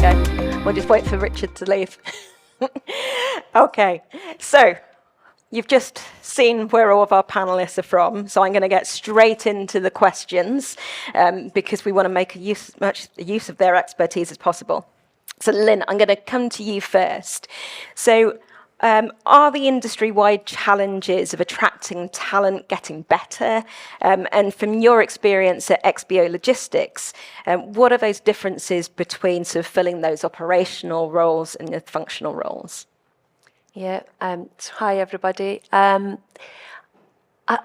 go. We'll just wait for Richard to leave. Okay, so you've just seen where all of our panelists are from, so I'm going to get straight into the questions because we want to make much use of their expertise as possible. So Lynn, I'm going to come to you first. So are the industry-wide challenges of attracting talent getting better? And from your experience at XBO Logistics, what are those differences between sort of filling those operational roles and the functional roles? Yeah, so hi everybody. I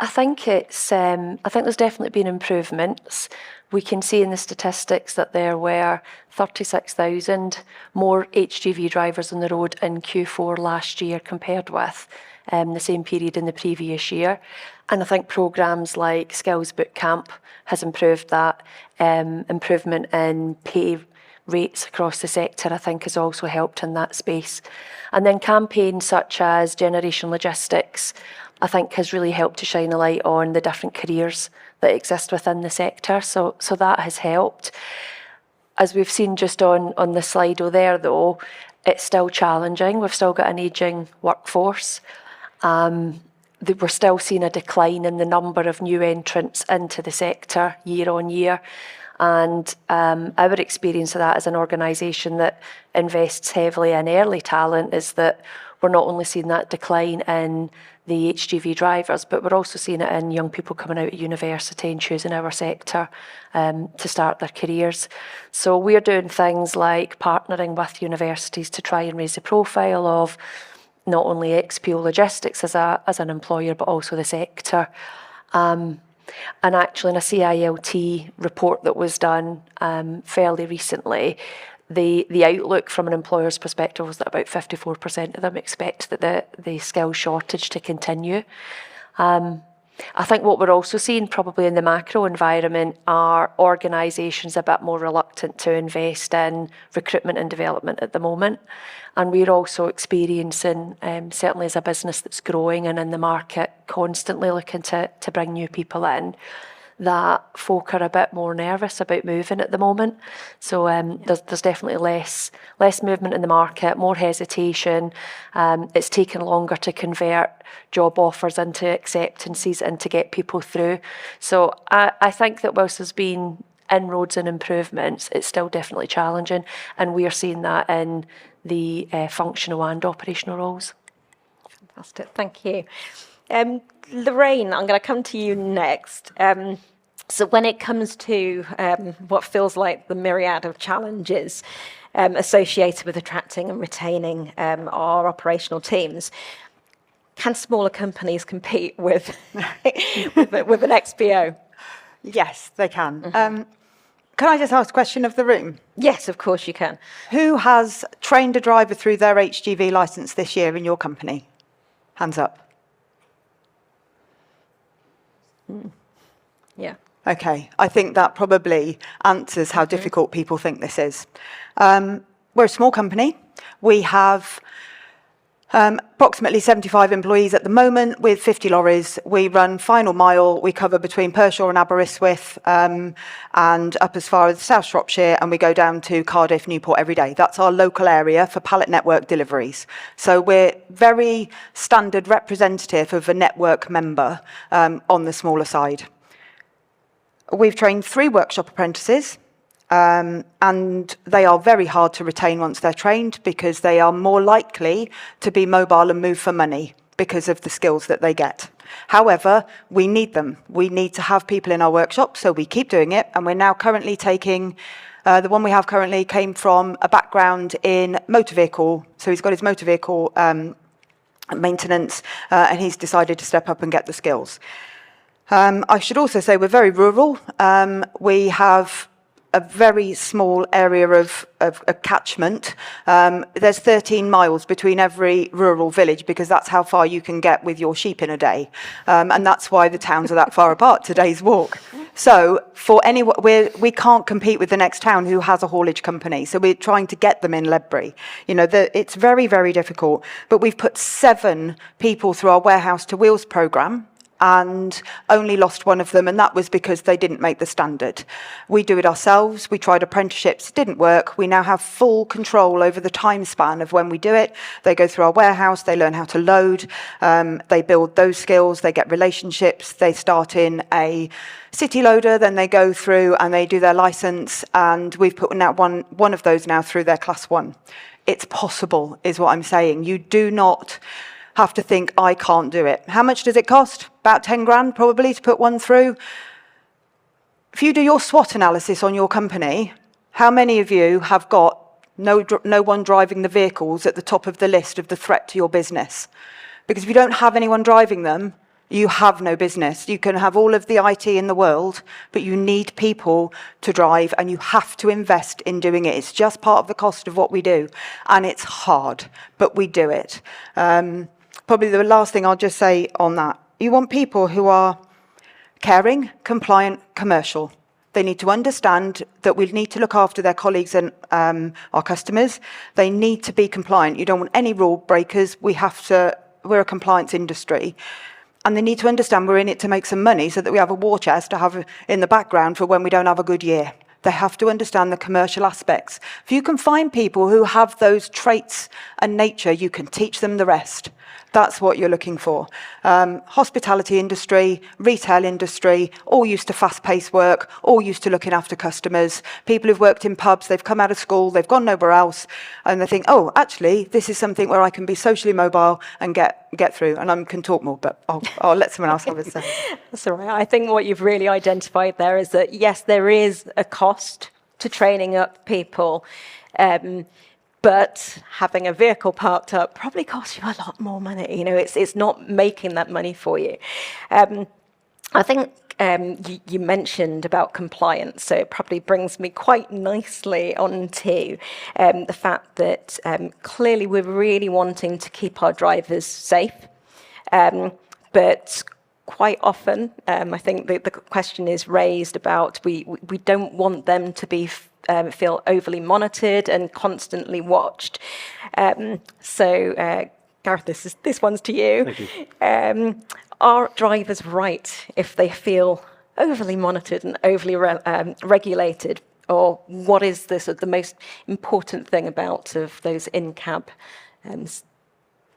think there's definitely been improvements. We can see in the statistics that there were 36,000 more HGV drivers on the road in Q4 last year compared with the same period in the previous year. And I think programmes like Skills Bootcamp has improved that. Improvement in pay rates across the sector, I think, has also helped in that space. And then campaigns such as Generation Logistics, I think, has really helped to shine a light on the different careers that exist within the sector. So that has helped. As we've seen just on the slide there, though, it's still challenging. We've still got an ageing workforce. We're still seeing a decline in the number of new entrants into the sector year on year. And our experience of that as an organisation that invests heavily in early talent is that we're not only seeing that decline in the HGV drivers, but we're also seeing it in young people coming out of university and choosing our sector to start their careers. So we're doing things like partnering with universities to try and raise the profile of not only XPO Logistics as an employer, but also the sector. And actually, in a CILT report that was done fairly recently, the outlook from an employer's perspective was that about 54% of them expect that the skills shortage to continue. I think what we're also seeing probably in the macro environment are organisations a bit more reluctant to invest in recruitment and development at the moment. And we're also experiencing, certainly as a business that's growing and in the market, constantly looking to bring new people in, that folk are a bit more nervous about moving at the moment. So there's definitely less movement in the market, more hesitation. It's taken longer to convert job offers into acceptances and to get people through. So I think that whilst there's been inroads and improvements, it's still definitely challenging. And we are seeing that in the functional and operational roles. Fantastic, thank you. Lorraine, I'm going to come to you next. So when it comes to what feels like the myriad of challenges associated with attracting and retaining our operational teams, can smaller companies compete with with an XBO? Yes, they can. Mm-hmm. Can I just ask a question of the room? Yes, of course you can. Who has trained a driver through their HGV licence this year in your company? Hands up. Yeah. Okay, I think that probably answers how difficult people think this is. We're a small company. We have approximately 75 employees at the moment with 50 lorries. We run final mile. We cover between Pershore and Aberystwyth and up as far as South Shropshire, and we go down to Cardiff, Newport every day. That's our local area for pallet network deliveries. So we're very standard representative of a network member on the smaller side. We've trained 3 workshop apprentices, and they are very hard to retain once they're trained because they are more likely to be mobile and move for money because of the skills that they get. However, we need them. We need to have people in our workshop, so we keep doing it, and we're now currently taking, the one we have currently came from a background in motor vehicle, so he's got his motor vehicle maintenance, and he's decided to step up and get the skills. I should also say we're very rural. We have a very small area of catchment. There's 13 miles between every rural village because that's how far you can get with your sheep in a day. And that's why the towns are that far apart, today's walk. So for anyone, we can't compete with the next town who has a haulage company. So we're trying to get them in Ledbury. You know, it's very, very difficult. But we've put 7 people through our Warehouse to Wheels programme and only lost one of them, and that was because they didn't make the standard. We do it ourselves. We tried apprenticeships, it didn't work. We now have full control over the time span of when we do it. They go through our warehouse, they learn how to load, they build those skills, they get relationships, they start in a city loader, then they go through and they do their license, and we've put out one of those now through their class 1. It's possible, is what I'm saying. You do not have to think, I can't do it. How much does it cost? About 10 grand probably to put one through. If you do your SWOT analysis on your company, how many of you have got no one driving the vehicles at the top of the list of the threat to your business? Because if you don't have anyone driving them, you have no business. You can have all of the IT in the world, but you need people to drive, and you have to invest in doing it. It's just part of the cost of what we do, and it's hard, but we do it. Probably the last thing I'll just say on that, you want people who are caring, compliant, commercial. They need to understand that we need to look after their colleagues and our customers. They need to be compliant. You don't want any rule breakers. We're a compliance industry. And they need to understand we're in it to make some money so that we have a war chest to have in the background for when we don't have a good year. They have to understand the commercial aspects. If you can find people who have those traits and nature, you can teach them the rest. That's what you're looking for. Hospitality industry, retail industry, all used to fast-paced work, all used to looking after customers. People who've worked in pubs, they've come out of school, they've gone nowhere else, and they think, oh, actually, this is something where I can be socially mobile and get through. And I can talk more, but I'll let someone else have a say. That's all right. I think what you've really identified there is that, yes, there is a cost to training up people, but having a vehicle parked up probably costs you a lot more money. You know, it's not making that money for you. I think you mentioned about compliance, so it probably brings me quite nicely onto the fact that clearly we're really wanting to keep our drivers safe, but quite often, I think the question is raised about we don't want them to be feel overly monitored and constantly watched. So, Gareth, this one's to you. Thank you. Are drivers right if they feel overly monitored and overly regulated, or what is the most important thing about those in-cab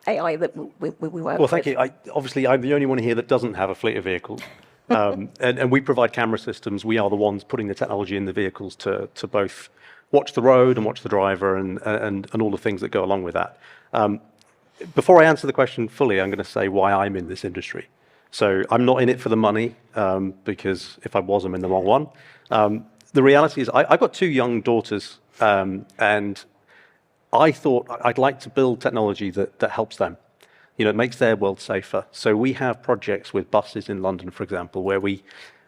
AI that we work with? Well, thank you. Obviously, I'm the only one here that doesn't have a fleet of vehicles. And we provide camera systems. We are the ones putting the technology in the vehicles to both watch the road and watch the driver and all the things that go along with that. Before I answer the question fully, I'm going to say why I'm in this industry. So I'm not in it for the money, because if I was, I'm in the wrong one. The reality is I've got 2 young daughters, and I thought I'd like to build technology that helps them. You know, it makes their world safer. So we have projects with buses in London, for example, where we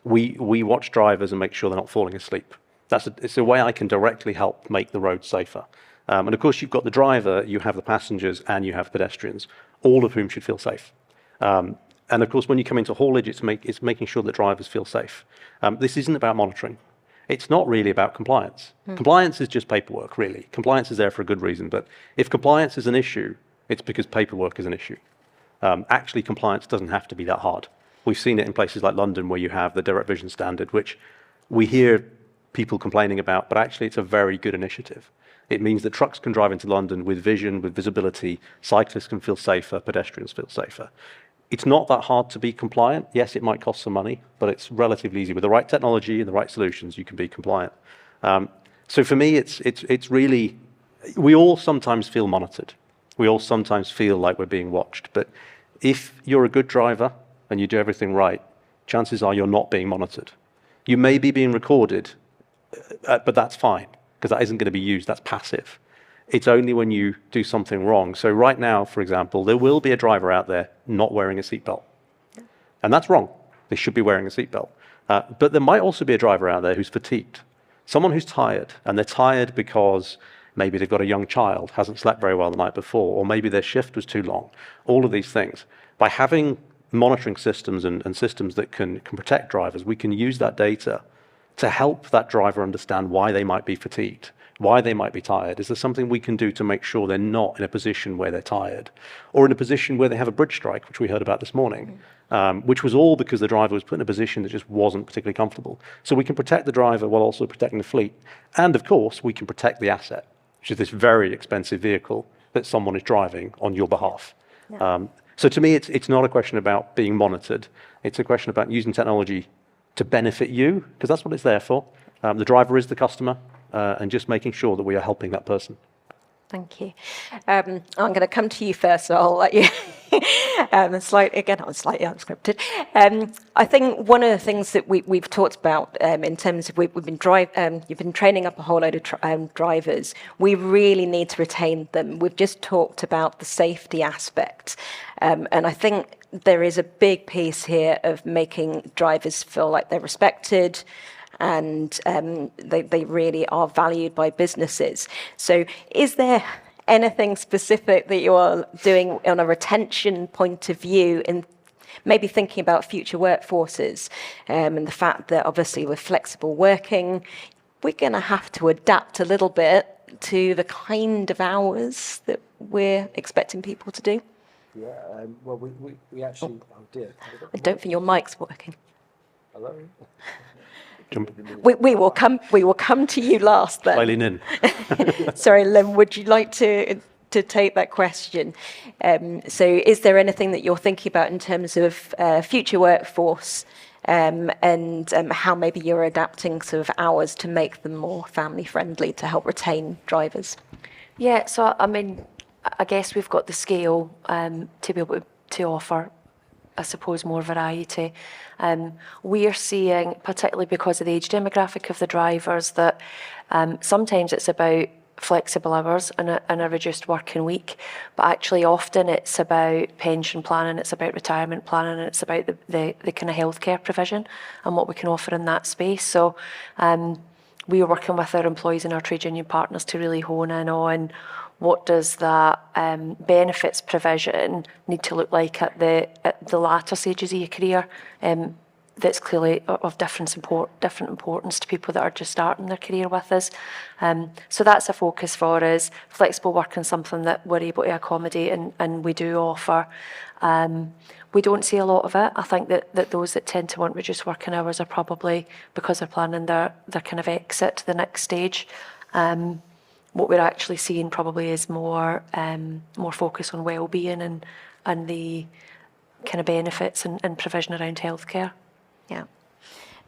watch drivers and make sure they're not falling asleep. It's a way I can directly help make the road safer. And of course, you've got the driver, you have the passengers, and you have pedestrians, all of whom should feel safe. And of course, when you come into haulage, it's making sure that drivers feel safe. This isn't about monitoring. It's not really about compliance. Compliance is just paperwork, really. Compliance is there for a good reason. But if compliance is an issue, it's because paperwork is an issue. Actually, compliance doesn't have to be that hard. We've seen it in places like London where you have the direct vision standard, which we hear people complaining about, but actually it's a very good initiative. It means that trucks can drive into London with vision, with visibility, cyclists can feel safer, pedestrians feel safer. It's not that hard to be compliant. Yes, it might cost some money, but it's relatively easy. With the right technology and the right solutions, you can be compliant. So for me, it's really, we all sometimes feel monitored. We all sometimes feel like we're being watched. But if you're a good driver and you do everything right, chances are you're not being monitored. You may be being recorded, but that's fine, because that isn't going to be used. That's passive. It's only when you do something wrong. So right now, for example, there will be a driver out there not wearing a seatbelt. And that's wrong. They should be wearing a seatbelt. But there might also be a driver out there who's fatigued. Someone who's tired, and they're tired because maybe they've got a young child, hasn't slept very well the night before, or maybe their shift was too long. All of these things. By having monitoring systems and systems that can protect drivers, we can use that data to help that driver understand why they might be fatigued, why they might be tired? Is there something we can do to make sure they're not in a position where they're tired, or in a position where they have a bridge strike, which we heard about this morning, which was all because the driver was put in a position that just wasn't particularly comfortable. So we can protect the driver while also protecting the fleet. And of course, we can protect the asset, which is this very expensive vehicle that someone is driving on your behalf. So to me, it's not a question about being monitored. It's a question about using technology to benefit you, because that's what it's there for. The driver is the customer, and just making sure that we are helping that person. Thank you. I'm going to come to you first, so I'll let you. I'm slightly unscripted. I think one of the things that we've talked about in terms of you've been training up a whole load of drivers. We really need to retain them. We've just talked about the safety aspect, and I think there is a big piece here of making drivers feel like they're respected, and they really are valued by businesses. So is there anything specific that you are doing on a retention point of view, in maybe thinking about future workforces, and the fact that obviously with flexible working, we're going to have to adapt a little bit to the kind of hours that we're expecting people to do? Yeah, well, we actually... Oh, dear. I don't think your mic's working. Hello? We will come to you last then. Eileen in. Sorry, Lynn, would you like to take that question? So is there anything that you're thinking about in terms of future workforce, and how maybe you're adapting sort of hours to make them more family friendly to help retain drivers? Yeah, so I mean, I guess we've got the scale to be able to offer, I suppose, more variety. We are seeing, particularly because of the age demographic of the drivers, that sometimes it's about flexible hours and a reduced working week, but actually often it's about pension planning, it's about retirement planning, and it's about the kind of healthcare provision and what we can offer in that space. So we are working with our employees and our trade union partners to really hone in on what does that benefits provision need to look like at the latter stages of your career. That's clearly of different importance to people that are just starting their career with us. So that's a focus for us. Flexible working, something that we're able to accommodate and we do offer. We don't see a lot of it. I think that those that tend to want reduced working hours are probably because they're planning their kind of exit to the next stage. What we're actually seeing probably is more focus on well-being and the kind of benefits and provision around healthcare. Yeah,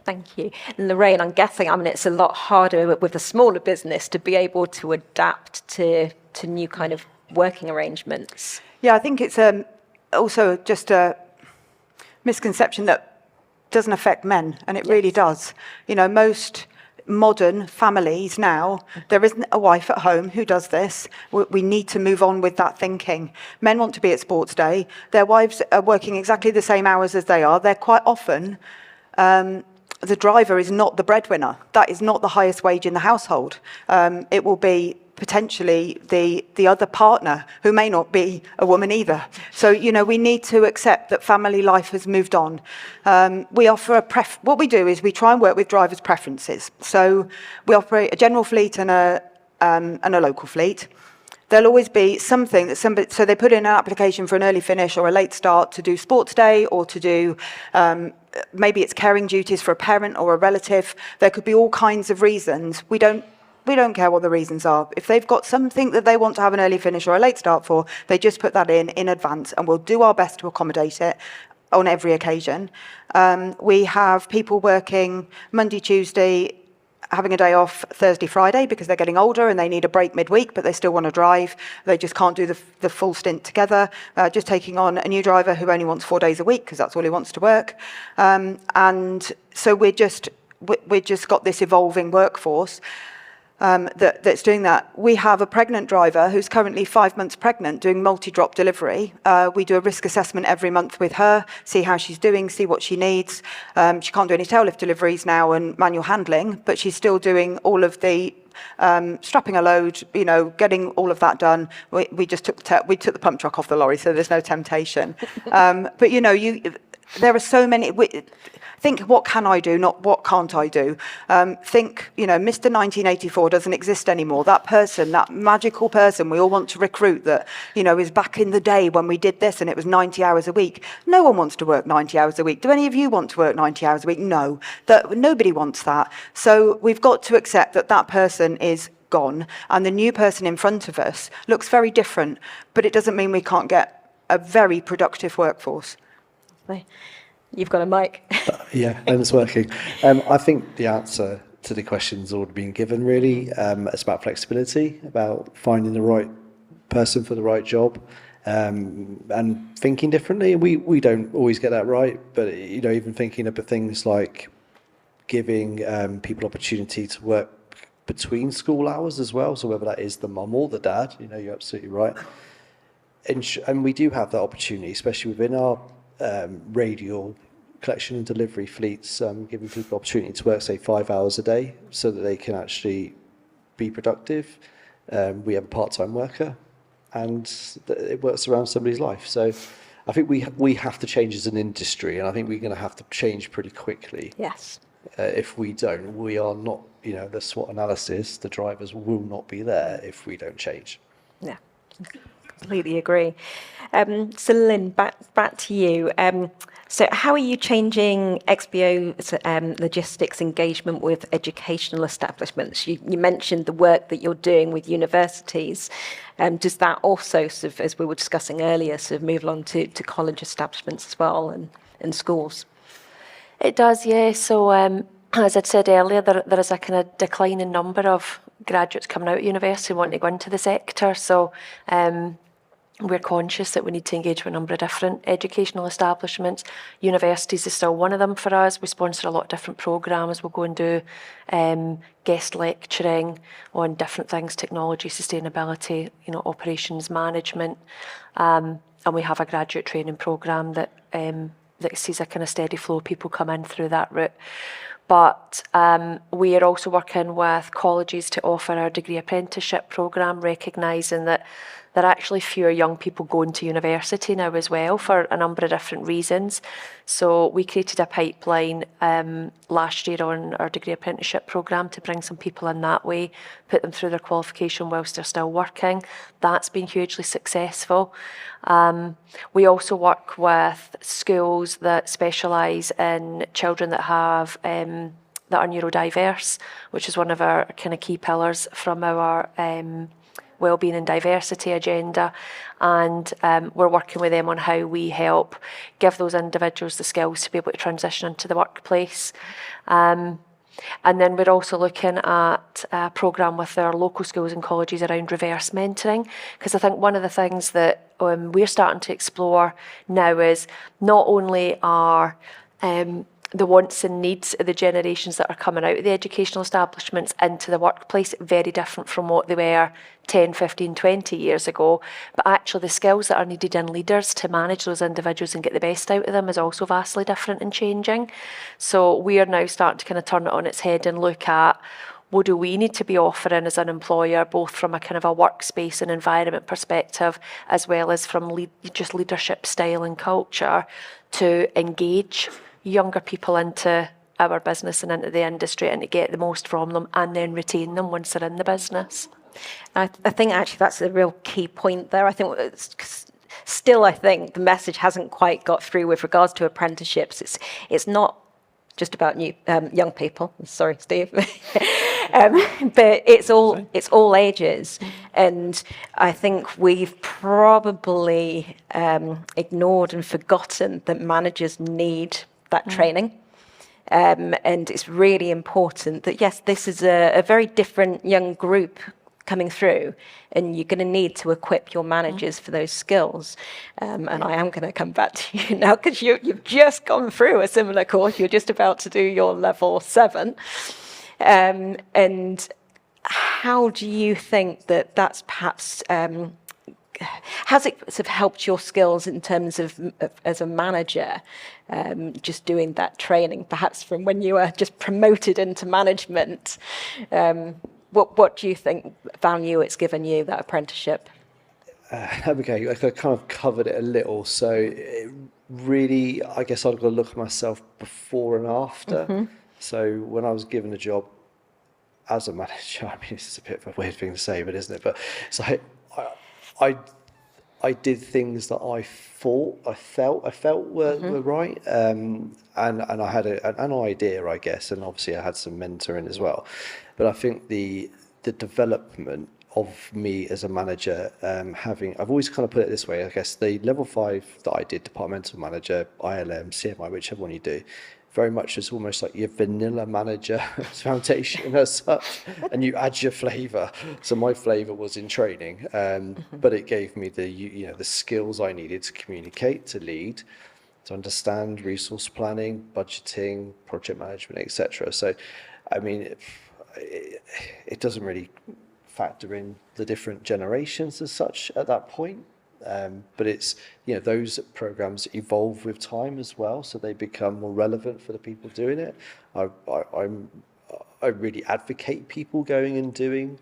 thank you. And Lorraine, I'm guessing, I mean, it's a lot harder with a smaller business to be able to adapt to new kind of working arrangements. Yeah, I think it's also just a misconception that doesn't affect men, and it really does. You know, most modern families now, there isn't a wife at home who does this. We need to move on with that thinking. Men want to be at sports day. Their wives are working exactly the same hours as they are. They're quite often, the driver is not the breadwinner. That is not the highest wage in the household. It will be potentially the other partner, who may not be a woman either. So, you know, we need to accept that family life has moved on. We offer what we do is we try and work with drivers' preferences. So we operate a general fleet and a local fleet. There'll always be something that so they put in an application for an early finish or a late start to do sports day, or to do, maybe it's caring duties for a parent or a relative. There could be all kinds of reasons. We don't care what the reasons are. If they've got something that they want to have an early finish or a late start for, they just put that in advance, and we'll do our best to accommodate it on every occasion. We have people working Monday, Tuesday, having a day off Thursday, Friday, because they're getting older and they need a break midweek, but they still want to drive. They just can't do the full stint together. Just taking on a new driver who only wants 4 days a week because that's all he wants to work. And so we're just got this evolving workforce that's doing that. We have a pregnant driver who's currently 5 months pregnant doing multi-drop delivery. We do a risk assessment every month with her, see how she's doing, see what she needs. She can't do any tail lift deliveries now and manual handling, but she's still doing all of the strapping a load, you know, getting all of that done. We just took the pump truck off the lorry, so there's no temptation. But you know, there are so many. Think, what can I do, not what can't I do? Think, Mr. 1984 doesn't exist anymore. That person, that magical person we all want to recruit that, is back in the day when we did this and it was 90 hours a week. No one wants to work 90 hours a week. Do any of you want to work 90 hours a week? No, nobody wants that. So we've got to accept that that person is gone and the new person in front of us looks very different, but it doesn't mean we can't get a very productive workforce. You've got a mic. Yeah, and it's working. I think the answer to the question's already been given, really. It's about flexibility, about finding the right person for the right job, and thinking differently. We don't always get that right, but even thinking about things like giving people opportunity to work between school hours as well. So whether that is the mum or the dad, you're absolutely right. And we do have that opportunity, especially within our radial collection and delivery fleets, giving people opportunity to work, say, 5 hours a day so that they can actually be productive. We have a part-time worker and it works around somebody's life. So I think we have to change as an industry, and I think we're going to have to change pretty quickly. Yes. If we don't, we are not, the SWOT analysis, the drivers will not be there if we don't change. Yeah, completely agree. So Lynn, back to you. So how are you changing XBO's logistics engagement with educational establishments? You mentioned the work that you're doing with universities. Does that also, sort of, as we were discussing earlier, sort of move along to college establishments as well and schools? It does, yeah. So as I'd said earlier, there is a kind of declining number of graduates coming out of university wanting to go into the sector. So we're conscious that we need to engage with a number of different educational establishments. Universities is still one of them for us. We sponsor a lot of different programmes. We'll go and do guest lecturing on different things, technology, sustainability, operations management. And we have a graduate training programme that sees a kind of steady flow of people come in through that route. But we are also working with colleges to offer our degree apprenticeship programme, recognising that there are actually fewer young people going to university now as well for a number of different reasons. So we created a pipeline last year on our degree apprenticeship programme to bring some people in that way, put them through their qualification whilst they're still working. That's been hugely successful. We also work with schools that specialise in children that have that are neurodiverse, which is one of our kind of key pillars from our wellbeing and diversity agenda, and we're working with them on how we help give those individuals the skills to be able to transition into the workplace. And then we're also looking at a programme with our local schools and colleges around reverse mentoring, because I think one of the things that we're starting to explore now is not only are the wants and needs of the generations that are coming out of the educational establishments into the workplace very different from what they were 10, 15, 20 years ago, but actually the skills that are needed in leaders to manage those individuals and get the best out of them is also vastly different and changing. So we are now starting to kind of turn it on its head and look at what do we need to be offering as an employer, both from a kind of a workspace and environment perspective, as well as from just leadership style and culture to engage younger people into our business and into the industry and to get the most from them and then retain them once they're in the business. I think actually that's a real key point there. I think still, I think the message hasn't quite got through with regards to apprenticeships. It's not just about young people. Sorry, Steve. But it's all ages, and I think we've probably ignored and forgotten that managers need that training. And it's really important that, yes, this is a very different young group coming through, and you're going to need to equip your managers for those skills. And I am going to come back to you now, because you've just gone through a similar course. You're just about to do your level 7. And how do you think that that's perhaps... has it sort of helped your skills in terms of as a manager, just doing that training, perhaps from when you were just promoted into management? What do you think value it's given you, that apprenticeship? Okay, I kind of covered it a little. So really, I guess I've got to look at myself before and after. So when I was given a job as a manager, I mean, it's a bit of a weird thing to say, but isn't it? But so I did things that I felt were right, and I had an idea, I guess, and obviously I had some mentoring as well. But I think the development of me as a manager, I've always kind of put it this way, I guess the level 5 that I did, departmental manager, ILM, CMI, whichever one you do, very much is almost like your vanilla manager foundation as such, and you add your flavour. So my flavour was in training, but it gave me the skills I needed to communicate, to lead, to understand resource planning, budgeting, project management, etc. So, I mean, it doesn't really factor in the different generations as such at that point. But it's, those programs evolve with time as well, so they become more relevant for the people doing it. I really advocate people going and doing.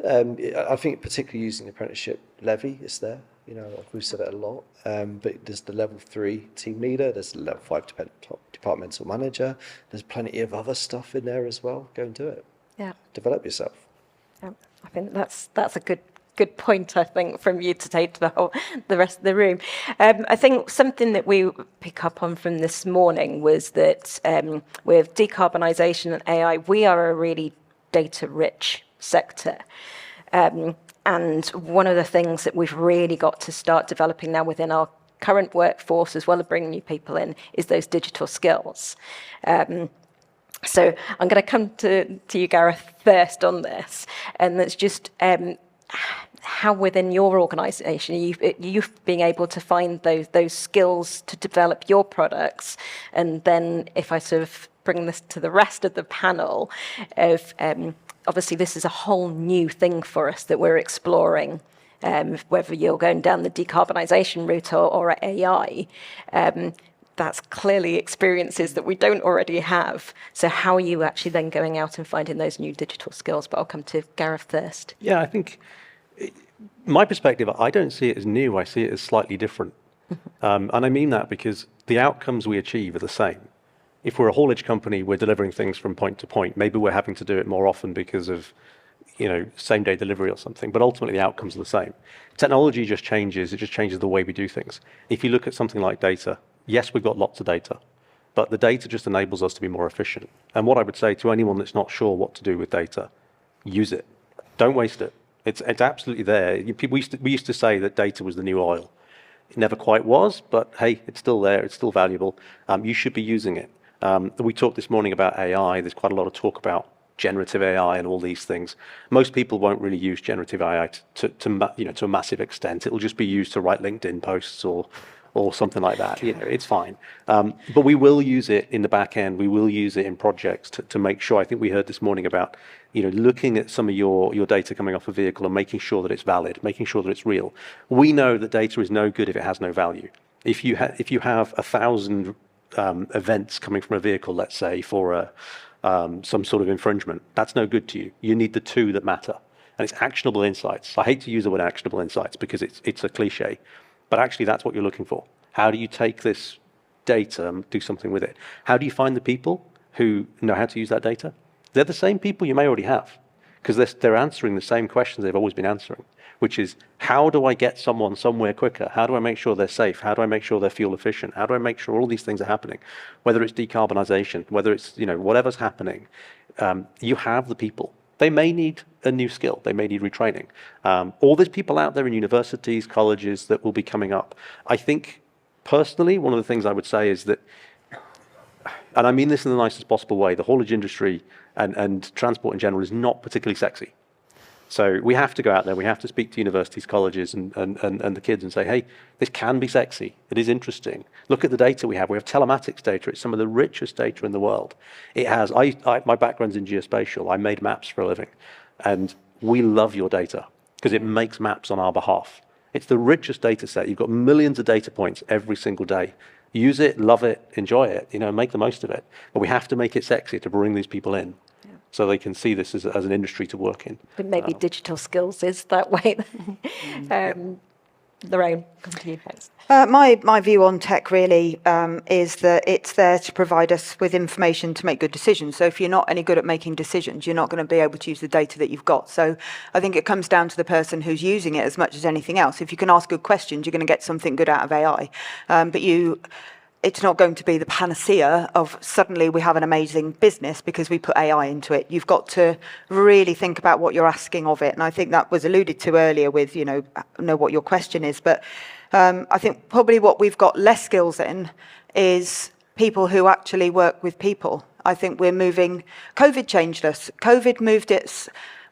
I think particularly using the apprenticeship levy is there. We've said it a lot. But there's the level 3 team leader. There's the level 5 departmental manager. There's plenty of other stuff in there as well. Go and do it. Yeah. Develop yourself. Yeah. I think that's a good point, I think, from you to take to the rest of the room. I think something that we pick up on from this morning was that with decarbonisation and AI, we are a really data-rich sector. And one of the things that we've really got to start developing now within our current workforce, as well as bringing new people in, is those digital skills. So I'm going to come to you, Gareth, first on this, and that's just how within your organisation you've been able to find those skills to develop your products, and then if I sort of bring this to the rest of the panel, of obviously this is a whole new thing for us that we're exploring, whether you're going down the decarbonisation route or AI. That's clearly experiences that we don't already have. So how are you actually then going out and finding those new digital skills? But I'll come to Gareth first. Yeah, I think my perspective, I don't see it as new. I see it as slightly different. And I mean that because the outcomes we achieve are the same. If we're a haulage company, we're delivering things from point to point. Maybe we're having to do it more often because of same day delivery or something, but ultimately the outcomes are the same. Technology just changes. It just changes the way we do things. If you look at something like data, yes, we've got lots of data, but the data just enables us to be more efficient. And what I would say to anyone that's not sure what to do with data, use it. Don't waste it. It's absolutely there. We used to say that data was the new oil. It never quite was, but hey, it's still there. It's still valuable. You should be using it. We talked this morning about AI. There's quite a lot of talk about generative AI and all these things. Most people won't really use generative AI to a massive extent. It'll just be used to write LinkedIn posts or something like that. It's fine. But we will use it in the back end. We will use it in projects to make sure. I think we heard this morning about looking at some of your data coming off a vehicle and making sure that it's valid, making sure that it's real. We know that data is no good if it has no value. If you have 1,000 events coming from a vehicle, let's say for some sort of infringement, that's no good to you. You need the 2 that matter, and it's actionable insights. I hate to use the word actionable insights because it's a cliche. But actually, that's what you're looking for. How do you take this data and do something with it? How do you find the people who know how to use that data? They're the same people you may already have, because they're answering the same questions they've always been answering, which is, how do I get someone somewhere quicker? How do I make sure they're safe? How do I make sure they're fuel efficient? How do I make sure all these things are happening? Whether it's decarbonisation, whether it's whatever's happening, you have the people. They may need a new skill. They may need retraining. Or there's people out there in universities, colleges that will be coming up. I think, personally, one of the things I would say is that, and I mean this in the nicest possible way, the haulage industry and transport in general is not particularly sexy. So we have to go out there, we have to speak to universities, colleges, and the kids and say, hey, this can be sexy. It is interesting. Look at the data we have. We have telematics data. It's some of the richest data in the world. It has, my background's in geospatial. I made maps for a living. And we love your data because it makes maps on our behalf. It's the richest data set. You've got millions of data points every single day. Use it, love it, enjoy it, make the most of it. But we have to make it sexy to bring these people in. So they can see this as an industry to work in. But maybe digital skills is that way. Lorraine, come to you next. My view on tech really is that it's there to provide us with information to make good decisions. So if you're not any good at making decisions, you're not going to be able to use the data that you've got. So I think it comes down to the person who's using it as much as anything else. If you can ask good questions, you're going to get something good out of AI. It's not going to be the panacea of suddenly we have an amazing business because we put AI into it. You've got to really think about what you're asking of it. And I think that was alluded to earlier with, know what your question is. But I think probably what we've got less skills in is people who actually work with people. I think COVID changed us. COVID moved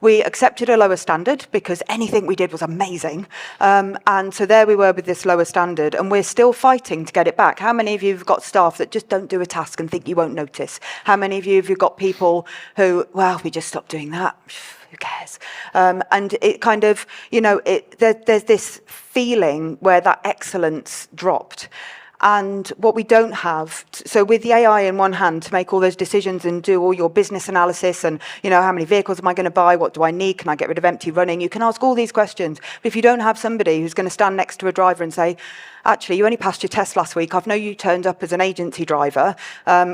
we accepted a lower standard because anything we did was amazing. And so there we were with this lower standard, and we're still fighting to get it back. How many of you have got staff that just don't do a task and think you won't notice? How many of you have got people who, well, we just stopped doing that? Who cares? And it kind of, there's this feeling where that excellence dropped. And what we don't have, so with the AI in one hand to make all those decisions and do all your business analysis and, how many vehicles am I going to buy? What do I need? Can I get rid of empty running? You can ask all these questions. But if you don't have somebody who's going to stand next to a driver and say, actually, you only passed your test last week. I know you turned up as an agency driver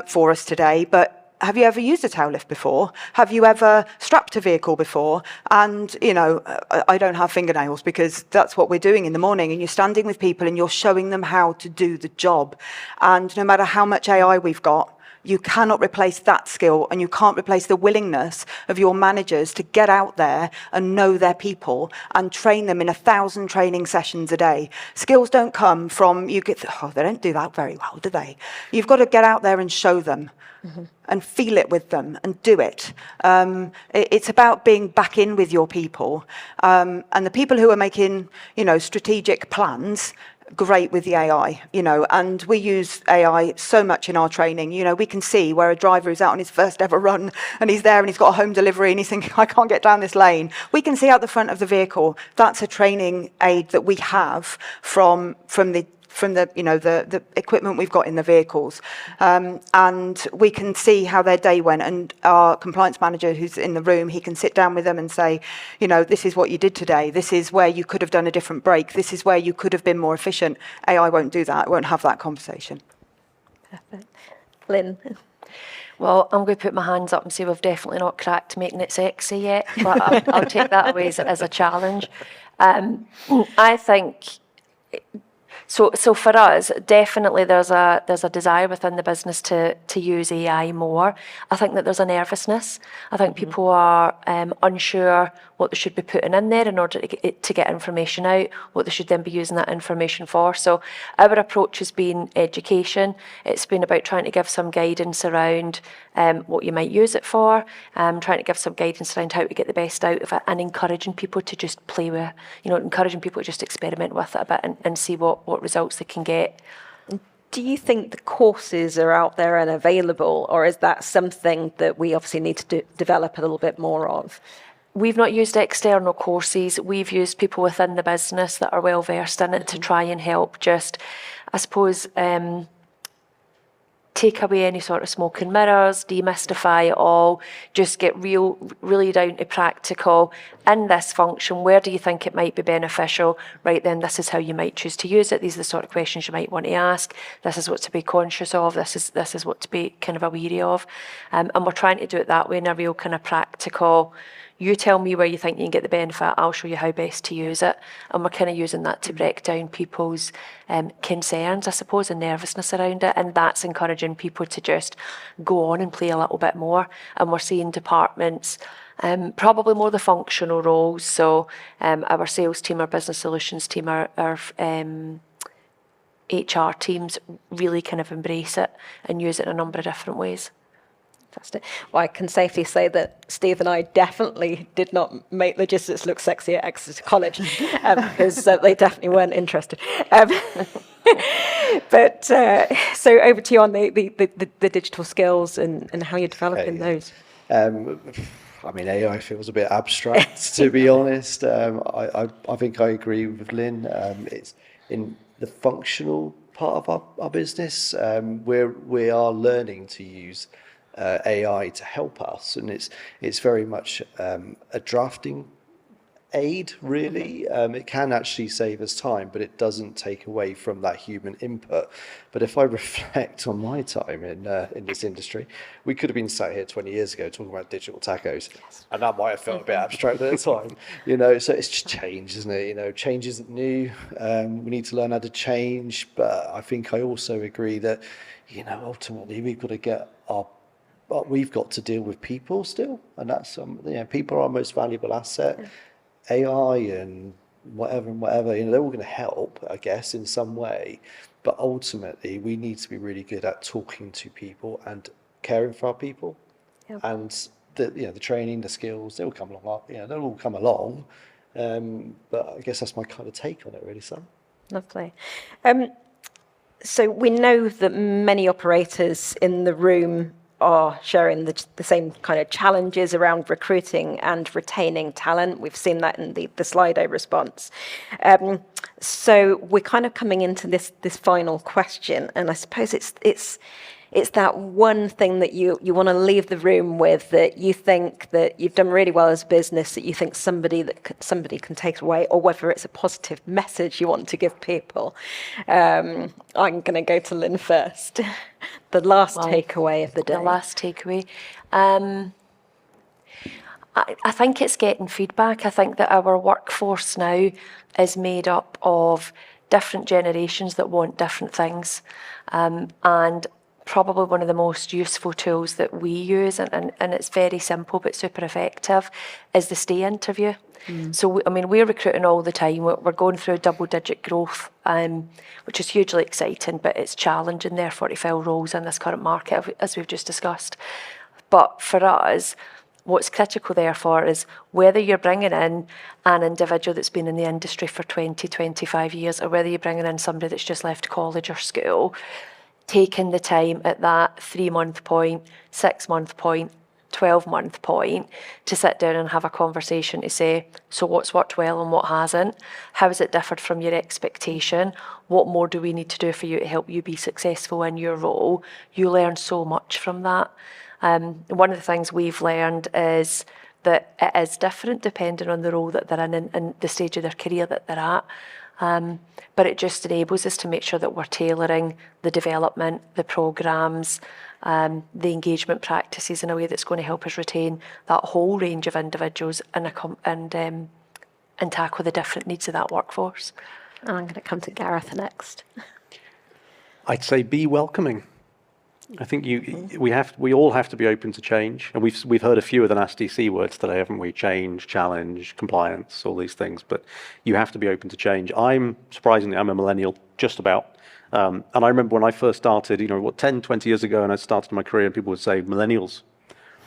for us today, but have you ever used a tail lift before? Have you ever strapped a vehicle before? And, I don't have fingernails because that's what we're doing in the morning. And you're standing with people and you're showing them how to do the job. And no matter how much AI we've got, you cannot replace that skill, and you can't replace the willingness of your managers to get out there and know their people and train them in 1,000 training sessions a day. Skills don't come from, they don't do that very well, do they? You've got to get out there and show them. Mm-hmm. And feel it with them and do it. It's about being back in with your people. And the people who are making, strategic plans, great with the AI, and we use AI so much in our training. We can see where a driver is out on his first ever run and he's there and he's got a home delivery and he's thinking, I can't get down this lane. We can see out the front of the vehicle. That's a training aid that we have from the equipment we've got in the vehicles. And we can see how their day went. And our compliance manager who's in the room, he can sit down with them and say, this is what you did today. This is where you could have done a different break. This is where you could have been more efficient. AI won't do that. It won't have that conversation. Perfect. Lynn. Well, I'm going to put my hands up and say we've definitely not cracked making it sexy yet, but I'll take that away as a challenge. I think... So for us, definitely there's a desire within the business to use AI more. I think that there's a nervousness. I think people are unsure what they should be putting in there in order to get information out, what they should then be using that information for. So our approach has been education. It's been about trying to give some guidance around what you might use it for, trying to give some guidance around how to get the best out of it, and encouraging people to just play with, encouraging people to just experiment with it a bit and see what results they can get. Do you think the courses are out there and available, or is that something that we obviously need to develop a little bit more of? We've not used external courses. We've used people within the business that are well versed in it to try and help just, I suppose, take away any sort of smoke and mirrors, demystify it all, just get really down to practical. In this function, where do you think it might be beneficial? Right, then this is how you might choose to use it. These are the sort of questions you might want to ask. This is what to be conscious of. This is what to be kind of aware of. And we're trying to do it that way in a real kind of practical, you tell me where you think you can get the benefit, I'll show you how best to use it. And we're kind of using that to break down people's concerns, I suppose, and nervousness around it. And that's encouraging people to just go on and play a little bit more. And we're seeing departments, probably more the functional roles. So our sales team, our business solutions team, our HR teams really kind of embrace it and use it in a number of different ways. Fantastic. Well, I can safely say that Steve and I definitely did not make logistics look sexy at Exeter College because they definitely weren't interested. But so over to you on the digital skills and how you're developing those. I mean, AI feels a bit abstract, to be honest. I think I agree with Lynn. It's in the functional part of our business where we are learning to use AI to help us, and it's very much a drafting aid, really. It can actually save us time, but it doesn't take away from that human input. But if I reflect on my time in this industry, we could have been sat here 20 years ago talking about digital tacos, and that might have felt a bit abstract at the time, So it's just change, isn't it? Change isn't new. We need to learn how to change, but I think I also agree that, ultimately we've got to get but we've got to deal with people still, and that's people are our most valuable asset. AI and whatever, they're all going to help, I guess, in some way. But ultimately, we need to be really good at talking to people and caring for our people. Yep. And the training, the skills, they'll come along. They'll all come along. But I guess that's my kind of take on it, really, Sam. Lovely. So we know that many operators in the room are sharing the same kind of challenges around recruiting and retaining talent. We've seen that in the Slido response. So we're kind of coming into this final question, and I suppose it's that one thing that you want to leave the room with, that you think that you've done really well as a business, that you think somebody can take away, or whether it's a positive message you want to give people. I'm going to go to Lynn first. The last takeaway of the day. The last takeaway. I think it's getting feedback. I think that our workforce now is made up of different generations that want different things. And probably one of the most useful tools that we use, and it's very simple but super effective, is the stay interview. So, we're recruiting all the time. We're going through double-digit growth, which is hugely exciting, but it's challenging, therefore, to fill roles in this current market, as we've just discussed. But for us, what's critical, therefore, is whether you're bringing in an individual that's been in the industry for 20, 25 years, or whether you're bringing in somebody that's just left college or school, taking the time at that 3-month point, 6-month point, 12-month point to sit down and have a conversation to say, so what's worked well and what hasn't? How has it differed from your expectation? What more do we need to do for you to help you be successful in your role? You learn so much from that. One of the things we've learned is that it is different depending on the role that they're in and the stage of their career that they're at. But it just enables us to make sure that we're tailoring the development, the programmes, the engagement practices in a way that's going to help us retain that whole range of individuals and tackle the different needs of that workforce. I'm going to come to Gareth next. I'd say be welcoming. I think we all have to be open to change, and we've heard a few of the nasty C words today, haven't we? Change, challenge, compliance, all these things. But you have to be open to change. Surprisingly, I'm a millennial, just about. And I remember when I first started, 10, 20 years ago, and I started my career, and people would say, millennials,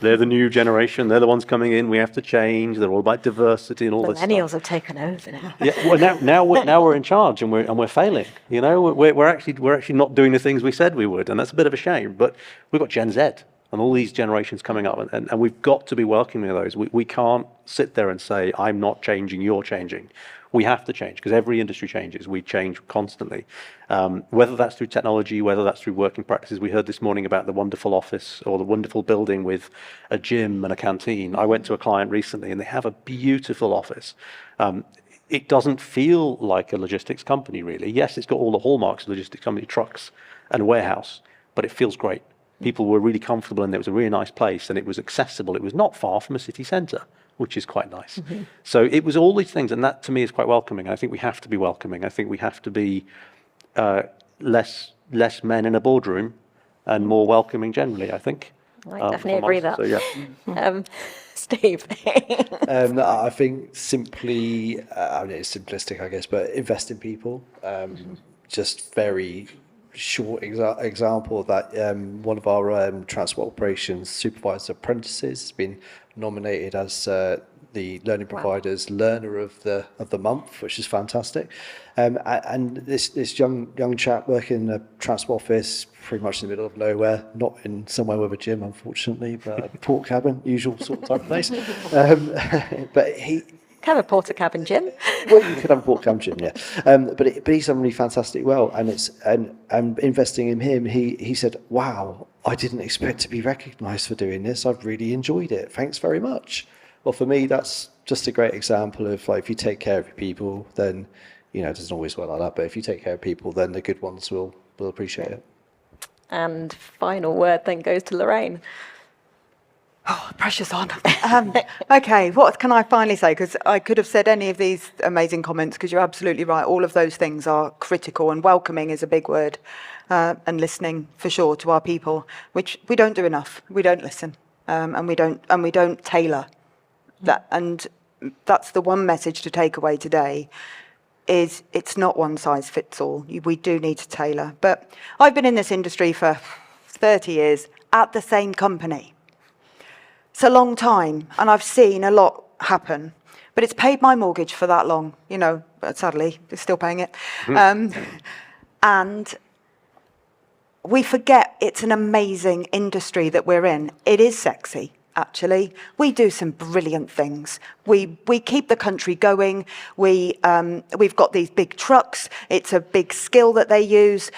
they're the new generation. They're the ones coming in. We have to change. They're all about diversity and all this stuff. Millennials have taken over now. Yeah, well, now we're in charge, and we're failing. We're actually not doing the things we said we would, and that's a bit of a shame. But we've got Gen Z and all these generations coming up, and we've got to be welcoming of those. We can't sit there and say, I'm not changing, you're changing. We have to change, because every industry changes. We change constantly, whether that's through technology, whether that's through working practices. We heard this morning about the wonderful office or the wonderful building with a gym and a canteen. I went to a client recently, and they have a beautiful office. It doesn't feel like a logistics company, really. Yes, it's got all the hallmarks of a logistics company, trucks and a warehouse, but it feels great. People were really comfortable, and it was a really nice place, and it was accessible. It was not far from a city centre, which is quite nice. Mm-hmm. So it was all these things, and that to me is quite welcoming. I think we have to be welcoming. I think we have to be less men in a boardroom and more welcoming generally, I think. I definitely agree with that. So, yeah. Steve. I think simply, it's simplistic, I guess, but invest in people. Just very short example that one of our transport operations supervisor apprentices has been nominated as the Learning Providers Learner of the Month, which is fantastic. And this young chap working in a transport office, pretty much in the middle of nowhere, not in somewhere with a gym, unfortunately, but a port cabin, usual sort of type of place. But he. Have a porter cabin gym. Well, you could have a port cabin gym, yeah. But he's done really fantastic well, and investing in him, he said, "Wow, I didn't expect to be recognised for doing this. I've really enjoyed it. Thanks very much." Well, for me, that's just a great example of like, if you take care of your people, then, you know, it doesn't always work like that, but if you take care of people, then the good ones will appreciate it. And final word then goes to Lorraine. Oh, pressure's on. Okay, what can I finally say? Because I could have said any of these amazing comments, because you're absolutely right. All of those things are critical, and welcoming is a big word, and listening for sure to our people, which we don't do enough. We don't listen, and we don't tailor that. And that's the one message to take away today. Is it's not one size fits all. We do need to tailor. But I've been in this industry for 30 years at the same company. It's a long time, and I've seen a lot happen, but it's paid my mortgage for that long, you know, sadly, we're still paying it. And we forget it's an amazing industry that we're in. It is sexy, actually. We do some brilliant things. We keep the country going. We've got these big trucks. It's a big skill that they use.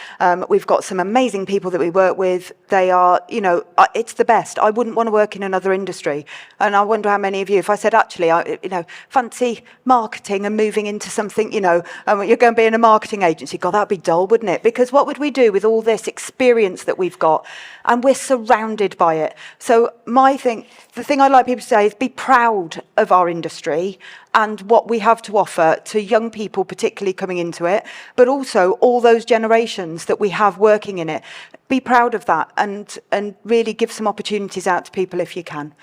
We've got some amazing people that we work with. They are, you know, it's the best. I wouldn't want to work in another industry. And I wonder how many of you, if I said, actually, you know, fancy marketing and moving into something, you know, you're going to be in a marketing agency. God, that'd be dull, wouldn't it? Because what would we do with all this experience that we've got? And we're surrounded by it. So the thing I'd like people to say is be proud of our industry and what we have to offer to young people, particularly coming into it, but also all those generations that we have working in it. Be proud of that and really give some opportunities out to people if you can.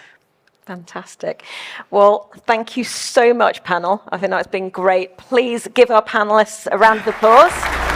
Fantastic. Well, thank you so much, panel. I think that's been great. Please give our panelists a round of applause.